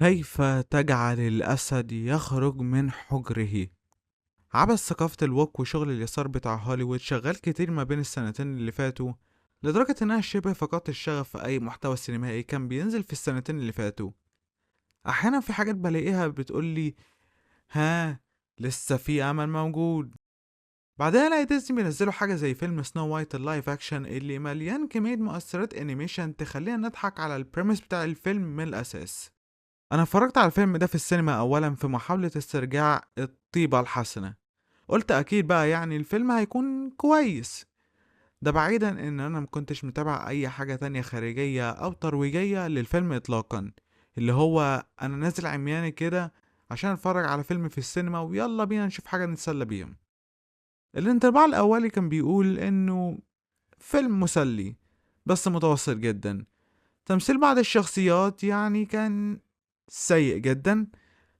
كيف تجعل الأسد يخرج من حجره؟ عبث ثقافة الوك وشغل اليسار بتاع هوليوود شغال كتير ما بين السنتين اللي فاتوا، لدرجة إنها شبه فقدت الشغف في أي محتوى سينمائي كان بينزل في السنتين اللي فاتوا. أحيانا في حاجات بلاقيها بتقولي ها، لسه في أمل موجود. بعدها الاقي ديزني بينزلوا حاجة زي فيلم سنو وايت اللايف أكشن اللي مليان كمية مؤثرات أنيميشن تخلينا نضحك على البريمس بتاع الفيلم من الأساس. انا اتفرجت على الفيلم ده في السينما اولا في محاولة استرجاع الطيبة الحسنة. قلت اكيد بقى يعني الفيلم هيكون كويس. ده بعيدا ان انا مكنتش متابع اي حاجة تانية خارجية او ترويجية للفيلم اطلاقا، اللي هو انا نازل عمياني كده عشان اتفرج على فيلم في السينما ويلا بينا نشوف حاجة نتسلى بيهم. الانطباع الاولي كان بيقول انه فيلم مسلي بس متوسط جدا. تمثيل بعض الشخصيات يعني كان سيء جدا،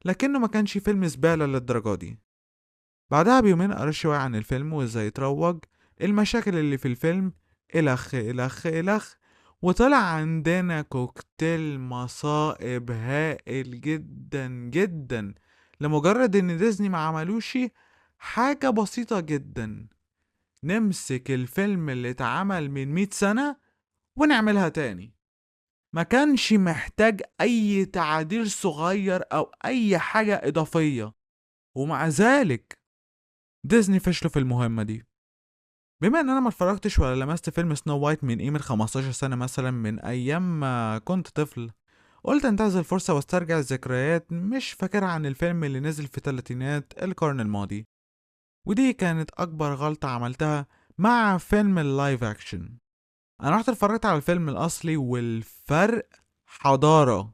لكنه ما كانش فيلم زبالة للدرجة دي. بعدها بيومين قريت شوية عن الفيلم وازاي اتروج، المشاكل اللي في الفيلم، الخ الخ الخ، وطلع عندنا كوكتيل مصائب هائل جدا جدا، لمجرد ان ديزني ما عملوش حاجة بسيطة جدا: نمسك الفيلم اللي اتعمل من 100 سنة ونعملها تاني. ما كانش محتاج اي تعديل صغير او اي حاجة اضافية، ومع ذلك ديزني فشلوا في المهمة دي. بما ان انا ما اتفرجتش ولا لمست فيلم سنو وايت من قيمة 15 سنة مثلا، من ايام ما كنت طفل، قلت انتهز الفرصة واسترجع الذكريات مش فاكرها عن الفيلم اللي نزل في تلاتينات القرن الماضي. ودي كانت اكبر غلطة عملتها مع فيلم اللايف اكشن. انا رحت اتفرجت على الفيلم الاصلي والفرق حضارة.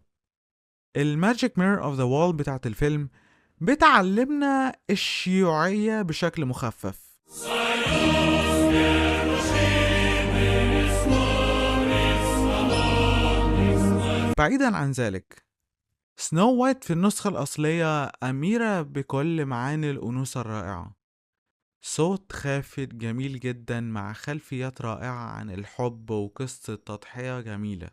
الماجيك ميرور اوف ذا وول بتاعت الفيلم بتعلمنا الشيوعية بشكل مخفف. بعيدا عن ذلك، سنو وايت في النسخة الأصلية أميرة بكل معاني الأنوثة الرائعة، صوت خافت جميل جدا مع خلفيات رائعة عن الحب وقصة تضحية جميلة.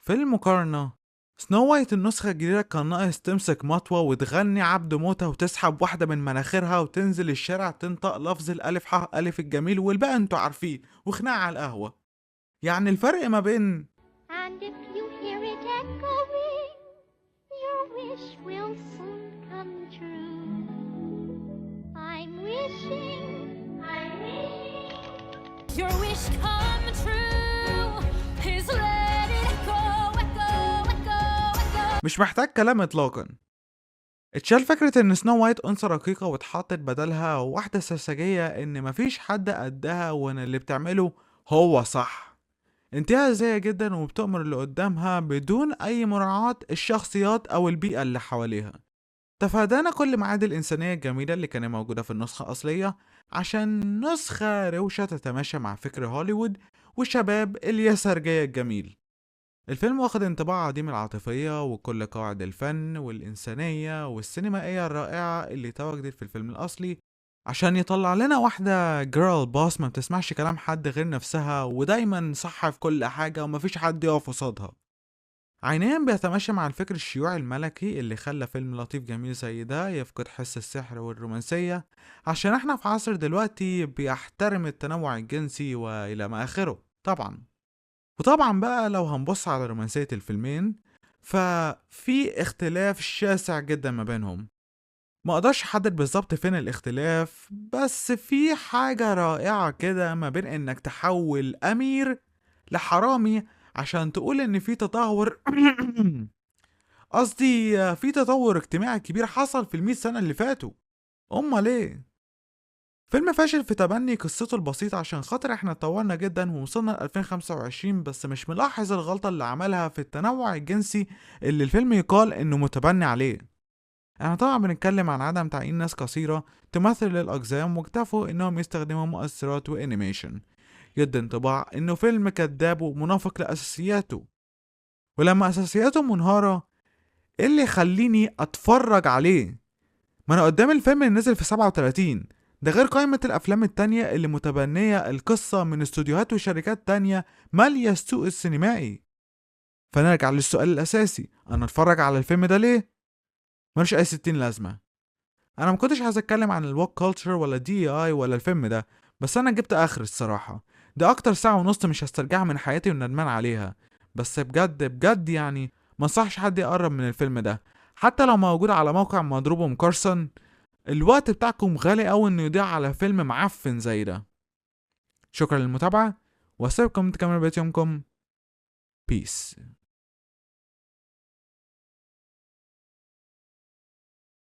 في المقارنة، سنو وايت النسخة الجديدة كان ناقص تمسك مطوة وتغني عبد موتة وتسحب واحدة من مناخيرها وتنزل الشارع تنطق لفظ الألف ح ألف الجميل والباقي انتوا عارفين، وخناقة على القهوة. يعني الفرق ما بين And if you hear it echoing, your wish will soon come true. I'm wishing your wish come true. Please let it echo, echo, echo, echo. مش محتاج كلام إطلاقا. اتشال فكرة ان سنو وايت انثى رقيقة واتحطت بدلها واحدة سرسجية ان مفيش حد قدها وان اللي بتعمله هو صح. انتهى ذكية جدا وبتؤمر اللي قدامها بدون اي مراعاة الشخصيات او البيئة اللي حواليها. تفادانا كل معادن الإنسانية الجميلة اللي كانت موجودة في النسخة الأصلية عشان نسخة روشة تتماشى مع فكر هوليوود وشباب اليسارجية الجميل. الفيلم واخد انطباع عديم العاطفية وكل قواعد الفن والإنسانية والسينمائية الرائعة اللي تواجدت في الفيلم الأصلي، عشان يطلع لنا واحدة جيرل باس ما بتسمعش كلام حد غير نفسها ودايما صح في كل حاجة ومفيش حد يقف قصادها. عينيا بيتماشى مع الفكر الشيوعي الملكي اللي خلى فيلم لطيف جميل زي ده يفقد حس السحر والرومانسية، عشان احنا في عصر دلوقتي بيحترم التنوع الجنسي والى ما اخره طبعا. وطبعا بقى لو هنبص على رومانسية الفيلمين، ففي اختلاف شاسع جدا ما بينهم. ما اقدرش احدد بالظبط فين الاختلاف، بس في حاجة رائعة كده ما بين انك تحول امير لحرامي عشان تقول ان في تطور قصدي في تطور اجتماعي كبير حصل في المية سنة اللي فاتوا. امال ايه؟ فيلم فاشل في تبني قصته البسيطة عشان خاطر احنا اتطورنا جدا ووصلنا ل 2025، بس مش ملاحظ الغلطة اللي عملها في التنوع الجنسي اللي الفيلم يقال انه متبني عليه. احنا طبعا بنتكلم عن عدم تعيين ناس قصيرة تمثل الأقزام واكتفوا انهم يستخدموا مؤثرات وانيميشن، يدي انطباع انه فيلم كذاب ومنافق لأساسياته. ولما أساسياته منهارة، ايه اللي يخليني اتفرج عليه؟ ما انا قدام الفيلم اللي نزل في 37، ده غير قائمة الافلام التانية اللي متبنية القصة من استوديوهات وشركات تانية مالية السوق السينمائي. فنرجع للسؤال الاساسي، انا اتفرج على الفيلم ده ليه؟ ملوش اي 60 لازمه. انا ما كنتش عايز اتكلم عن الوك كلتشر ولا دي اي ولا الفيلم ده، بس انا جبت اخر الصراحه. دي اكتر ساعه ونص مش هسترجعها من حياتي وندمان عليها. بس بجد بجد يعني ما انصحش حد يقرب من الفيلم ده، حتى لو موجود على موقع مضروب ومقرصن. الوقت بتاعكم غالي قوي انه يضيع على فيلم معفن زي ده. شكرا للمتابعه، واسيبكم تكملوا بقية يومكم. بيس.